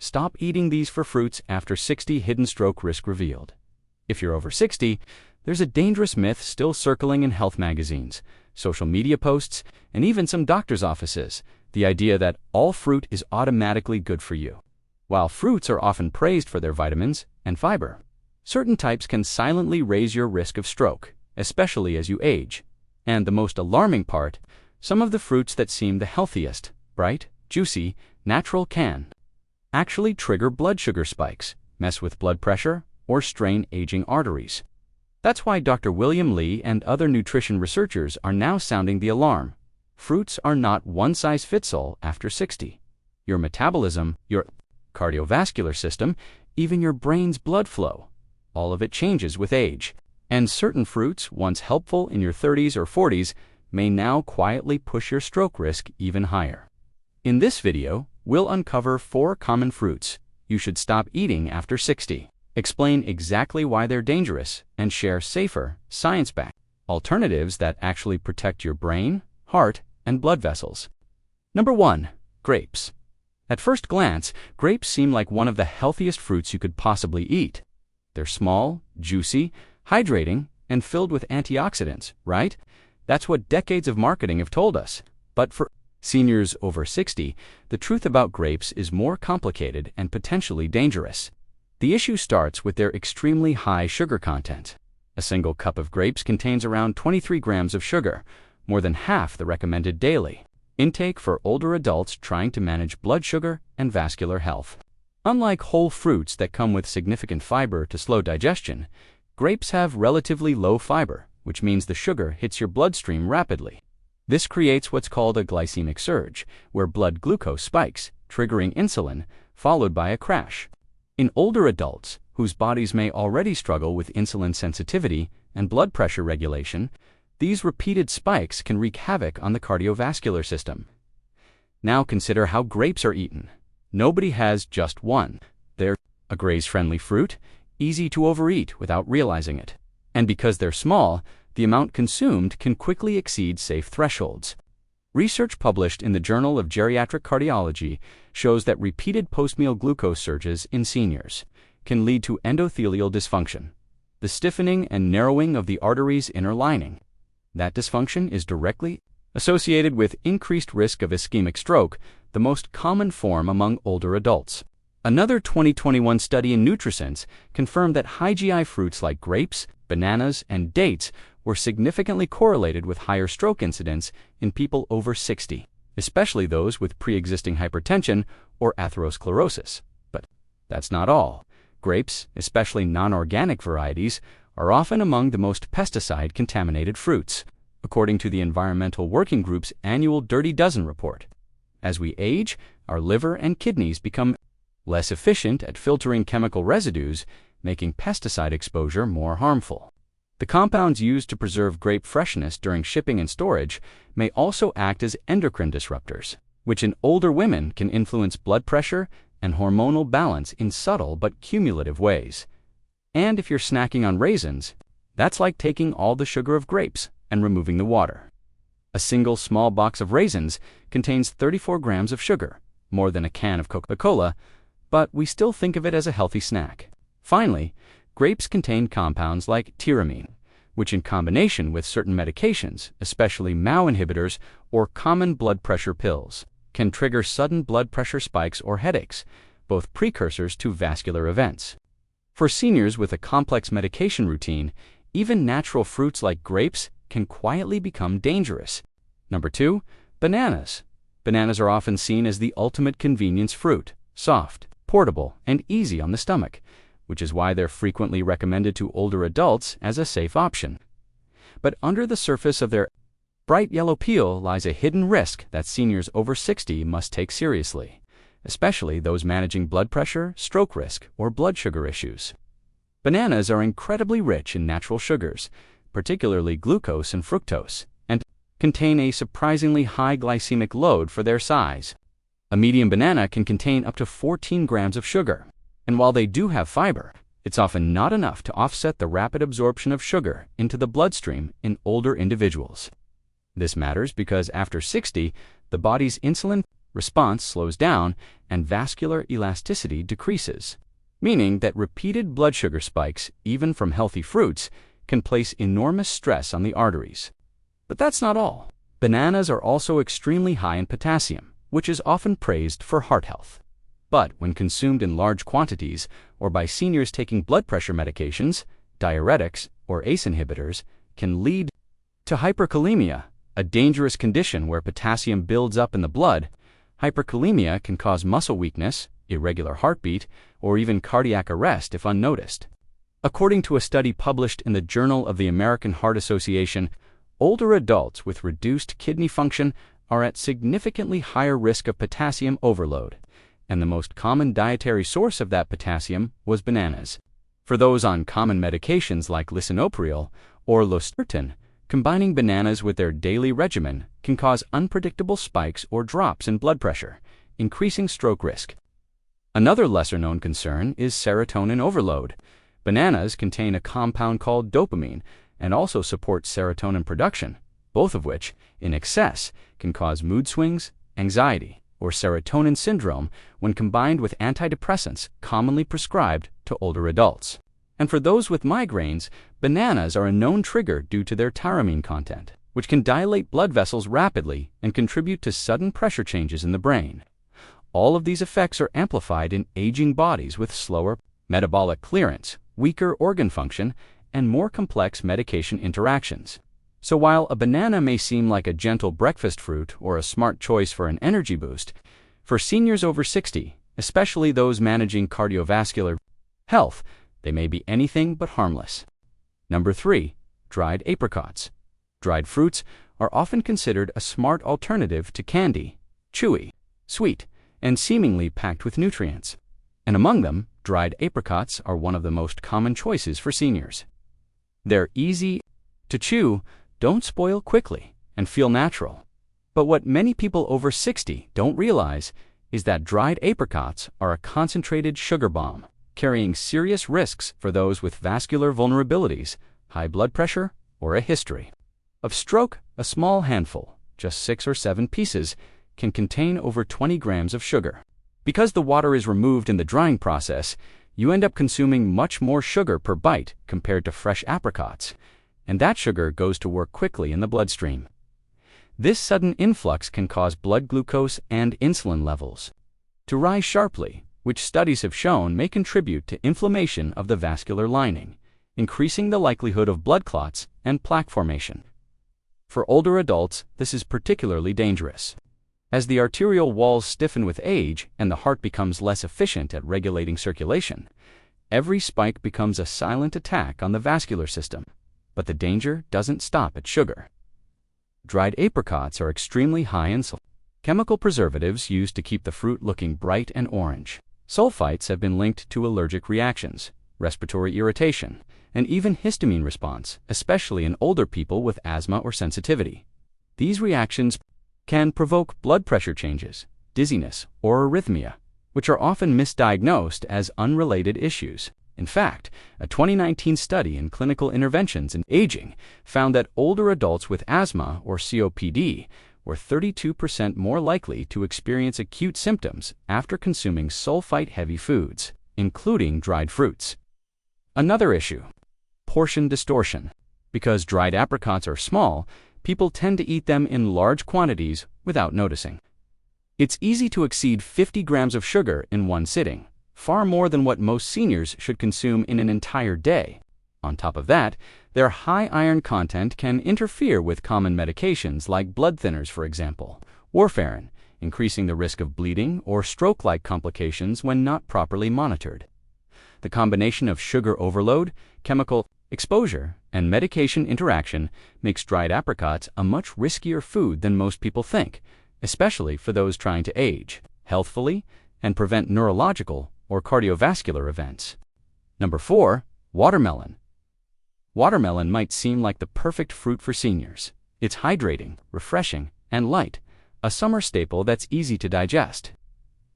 Stop eating these for fruits after 60. Hidden stroke risk revealed. If you're over 60, there's a dangerous myth still circling in health magazines, social media posts, and even some doctors' offices, the idea that all fruit is automatically good for you. While fruits are often praised for their vitamins and fiber, certain types can silently raise your risk of stroke, especially as you age. And the most alarming part, some of the fruits that seem the healthiest, bright, juicy, natural can actually trigger blood sugar spikes, mess with blood pressure, or strain aging arteries. That's why Dr. William Li and other nutrition researchers are now sounding the alarm. Fruits are not one-size-fits-all after 60. Your metabolism, your cardiovascular system, even your brain's blood flow, all of it changes with age. And certain fruits, once helpful in your 30s or 40s, may now quietly push your stroke risk even higher. In this video, we'll uncover 4 common fruits you should stop eating after 60, explain exactly why they're dangerous, and share safer, science-backed alternatives that actually protect your brain, heart, and blood vessels. Number 1. Grapes. At first glance, grapes seem like one of the healthiest fruits you could possibly eat. They're small, juicy, hydrating, and filled with antioxidants, right? That's what decades of marketing have told us. But for seniors over 60, the truth about grapes is more complicated and potentially dangerous. The issue starts with their extremely high sugar content. A single cup of grapes contains around 23 grams of sugar, more than half the recommended daily intake for older adults trying to manage blood sugar and vascular health. Unlike whole fruits that come with significant fiber to slow digestion, grapes have relatively low fiber, which means the sugar hits your bloodstream rapidly. This creates what's called a glycemic surge, where blood glucose spikes, triggering insulin, followed by a crash. In older adults, whose bodies may already struggle with insulin sensitivity and blood pressure regulation, these repeated spikes can wreak havoc on the cardiovascular system. Now consider how grapes are eaten. Nobody has just one. They're a graze-friendly fruit, easy to overeat without realizing it. And because they're small, the amount consumed can quickly exceed safe thresholds. Research published in the Journal of Geriatric Cardiology shows that repeated post-meal glucose surges in seniors can lead to endothelial dysfunction, the stiffening and narrowing of the artery's inner lining. That dysfunction is directly associated with increased risk of ischemic stroke, the most common form among older adults. Another 2021 study in Nutrisense confirmed that high GI fruits like grapes, bananas, and dates were significantly correlated with higher stroke incidence in people over 60, especially those with pre-existing hypertension or atherosclerosis. But that's not all. Grapes, especially non-organic varieties, are often among the most pesticide-contaminated fruits, according to the Environmental Working Group's annual Dirty Dozen report. As we age, our liver and kidneys become less efficient at filtering chemical residues, making pesticide exposure more harmful. The compounds used to preserve grape freshness during shipping and storage may also act as endocrine disruptors, which in older women can influence blood pressure and hormonal balance in subtle but cumulative ways. And if you're snacking on raisins, that's like taking all the sugar of grapes and removing the water. A single small box of raisins contains 34 grams of sugar, more than a can of Coca-Cola, but we still think of it as a healthy snack. Finally, grapes contain compounds like tyramine, which in combination with certain medications, especially MAO inhibitors or common blood pressure pills, can trigger sudden blood pressure spikes or headaches, both precursors to vascular events. For seniors with a complex medication routine, even natural fruits like grapes can quietly become dangerous. Number 2, bananas. Bananas are often seen as the ultimate convenience fruit, soft, portable, and easy on the stomach, which is why they're frequently recommended to older adults as a safe option. But under the surface of their bright yellow peel lies a hidden risk that seniors over 60 must take seriously, especially those managing blood pressure, stroke risk, or blood sugar issues. Bananas are incredibly rich in natural sugars, particularly glucose and fructose, and contain a surprisingly high glycemic load for their size. A medium banana can contain up to 14 grams of sugar, and while they do have fiber, it's often not enough to offset the rapid absorption of sugar into the bloodstream in older individuals. This matters because after 60, the body's insulin response slows down, and vascular elasticity decreases, meaning that repeated blood sugar spikes, even from healthy fruits, can place enormous stress on the arteries. But that's not all. Bananas are also extremely high in potassium, which is often praised for heart health. But when consumed in large quantities or by seniors taking blood pressure medications, diuretics, or ACE inhibitors, can lead to hyperkalemia, a dangerous condition where potassium builds up in the blood. Hyperkalemia can cause muscle weakness, irregular heartbeat, or even cardiac arrest if unnoticed. According to a study published in the Journal of the American Heart Association, older adults with reduced kidney function are at significantly higher risk of potassium overload, and the most common dietary source of that potassium was bananas. For those on common medications like lisinopril or losartan, combining bananas with their daily regimen can cause unpredictable spikes or drops in blood pressure, increasing stroke risk. Another lesser-known concern is serotonin overload. Bananas contain a compound called dopamine and also support serotonin production, both of which, in excess, can cause mood swings, anxiety, or serotonin syndrome when combined with antidepressants commonly prescribed to older adults. And for those with migraines, bananas are a known trigger due to their tyramine content, which can dilate blood vessels rapidly and contribute to sudden pressure changes in the brain. All of these effects are amplified in aging bodies with slower metabolic clearance, weaker organ function, and more complex medication interactions. So while a banana may seem like a gentle breakfast fruit or a smart choice for an energy boost, for seniors over 60, especially those managing cardiovascular health, they may be anything but harmless. Number 3. Dried apricots. Dried fruits are often considered a smart alternative to candy, chewy, sweet, and seemingly packed with nutrients. And among them, dried apricots are one of the most common choices for seniors. They're easy to chew, don't spoil quickly, and feel natural. But what many people over 60 don't realize is that dried apricots are a concentrated sugar bomb, carrying serious risks for those with vascular vulnerabilities, high blood pressure, or a history of stroke. A small handful, just 6 or 7 pieces, can contain over 20 grams of sugar. Because the water is removed in the drying process, you end up consuming much more sugar per bite compared to fresh apricots, and that sugar goes to work quickly in the bloodstream. This sudden influx can cause blood glucose and insulin levels to rise sharply, which studies have shown may contribute to inflammation of the vascular lining, increasing the likelihood of blood clots and plaque formation. For older adults, this is particularly dangerous. As the arterial walls stiffen with age and the heart becomes less efficient at regulating circulation, every spike becomes a silent attack on the vascular system. But the danger doesn't stop at sugar. Dried apricots are extremely high in chemical preservatives used to keep the fruit looking bright and orange. Sulfites have been linked to allergic reactions, respiratory irritation, and even histamine response, especially in older people with asthma or sensitivity. These reactions can provoke blood pressure changes, dizziness, or arrhythmia, which are often misdiagnosed as unrelated issues. In fact, a 2019 study in Clinical Interventions in Aging found that older adults with asthma or COPD were 32% more likely to experience acute symptoms after consuming sulfite-heavy foods, including dried fruits. Another issue: portion distortion. Because dried apricots are small, people tend to eat them in large quantities without noticing. It's easy to exceed 50 grams of sugar in one sitting, far more than what most seniors should consume in an entire day. On top of that, their high iron content can interfere with common medications like blood thinners, for example, warfarin, increasing the risk of bleeding or stroke-like complications when not properly monitored. The combination of sugar overload, chemical exposure, and medication interaction makes dried apricots a much riskier food than most people think, especially for those trying to age healthfully and prevent neurological or cardiovascular events. Number 4, watermelon. Watermelon might seem like the perfect fruit for seniors. It's hydrating, refreshing, and light, a summer staple that's easy to digest.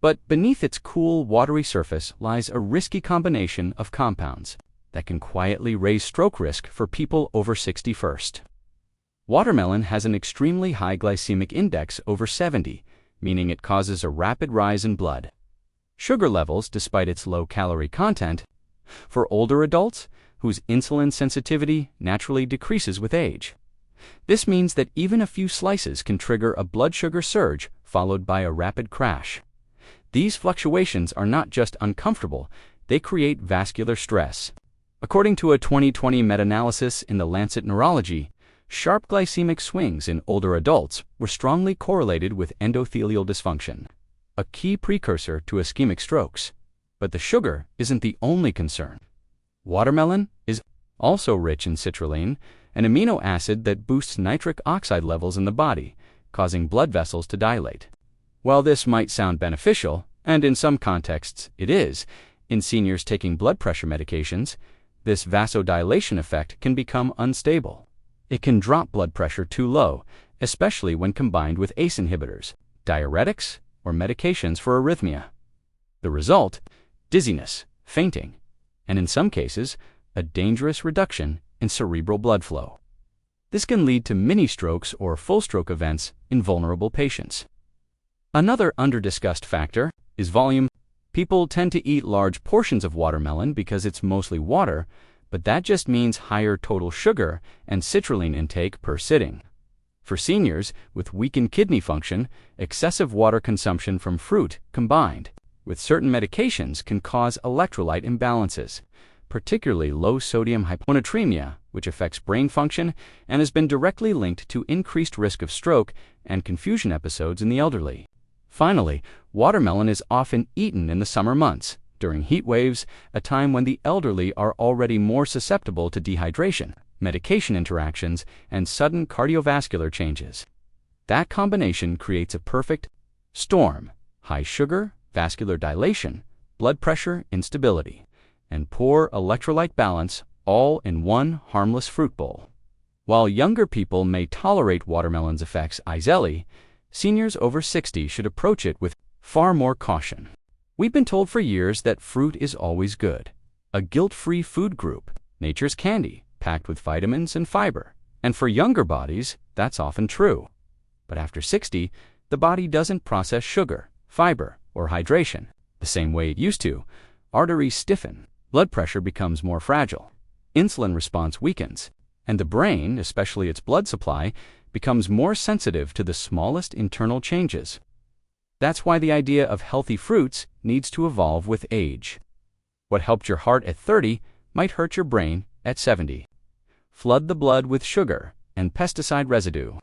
But beneath its cool, watery surface lies a risky combination of compounds that can quietly raise stroke risk for people over 60 first. Watermelon has an extremely high glycemic index over 70, meaning it causes a rapid rise in blood sugar levels despite its low calorie content. For older adults, whose insulin sensitivity naturally decreases with age. This means that even a few slices can trigger a blood sugar surge followed by a rapid crash. These fluctuations are not just uncomfortable, they create vascular stress. According to a 2020 meta-analysis in the Lancet Neurology, sharp glycemic swings in older adults were strongly correlated with endothelial dysfunction, a key precursor to ischemic strokes. But the sugar isn't the only concern. Watermelon is also rich in citrulline, an amino acid that boosts nitric oxide levels in the body, causing blood vessels to dilate. While this might sound beneficial, and in some contexts it is, in seniors taking blood pressure medications, this vasodilation effect can become unstable. It can drop blood pressure too low, especially when combined with ACE inhibitors, diuretics, or medications for arrhythmia. The result? Dizziness, fainting, and in some cases, a dangerous reduction in cerebral blood flow. This can lead to mini-strokes or full-stroke events in vulnerable patients. Another under-discussed factor is volume. People tend to eat large portions of watermelon because it's mostly water, but that just means higher total sugar and citrulline intake per sitting. For seniors with weakened kidney function, excessive water consumption from fruit combined with certain medications can cause electrolyte imbalances, particularly low-sodium hyponatremia, which affects brain function and has been directly linked to increased risk of stroke and confusion episodes in the elderly. Finally, watermelon is often eaten in the summer months, during heat waves, a time when the elderly are already more susceptible to dehydration, medication interactions, and sudden cardiovascular changes. That combination creates a perfect storm: high sugar, vascular dilation, blood pressure instability, and poor electrolyte balance, all in one harmless fruit bowl. While younger people may tolerate watermelon's effects easily, seniors over 60 should approach it with far more caution. We've been told for years that fruit is always good, a guilt-free food group, nature's candy, packed with vitamins and fiber. And for younger bodies, that's often true. But after 60, the body doesn't process sugar, fiber, or hydration the same way it used to. Arteries stiffen, blood pressure becomes more fragile, insulin response weakens, and the brain, especially its blood supply, becomes more sensitive to the smallest internal changes. That's why the idea of healthy fruits needs to evolve with age. What helped your heart at 30 might hurt your brain at 70. Flood the blood with sugar and pesticide residue.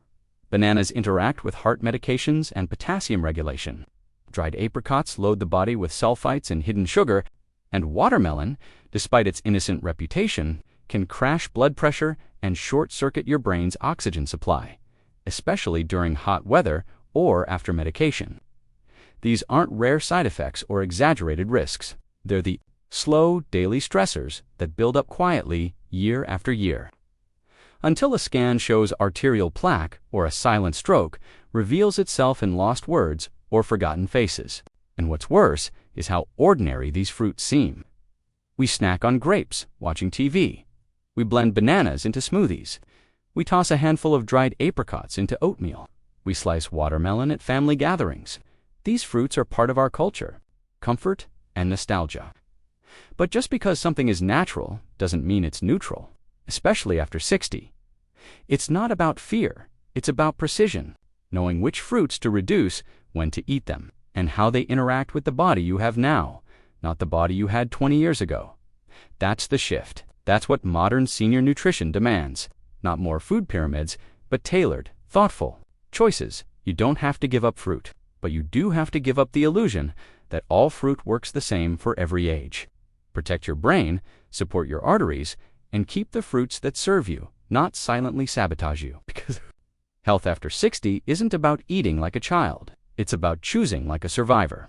Bananas interact with heart medications and potassium regulation. Dried apricots load the body with sulfites and hidden sugar, and watermelon, despite its innocent reputation, can crash blood pressure and short-circuit your brain's oxygen supply, especially during hot weather or after medication. These aren't rare side effects or exaggerated risks. They're the slow daily stressors that build up quietly year after year. Until a scan shows arterial plaque or a silent stroke reveals itself in lost words or forgotten faces. And what's worse is how ordinary these fruits seem. We snack on grapes, watching TV. We blend bananas into smoothies. We toss a handful of dried apricots into oatmeal. We slice watermelon at family gatherings. These fruits are part of our culture, comfort, and nostalgia. But just because something is natural doesn't mean it's neutral, especially after 60. It's not about fear, it's about precision, knowing which fruits to reduce, when to eat them, and how they interact with the body you have now, not the body you had 20 years ago. That's the shift. That's what modern senior nutrition demands. Not more food pyramids, but tailored, thoughtful choices. You don't have to give up fruit, but you do have to give up the illusion that all fruit works the same for every age. Protect your brain, support your arteries, and keep the fruits that serve you, not silently sabotage you. Because health after 60 isn't about eating like a child. It's about choosing like a survivor.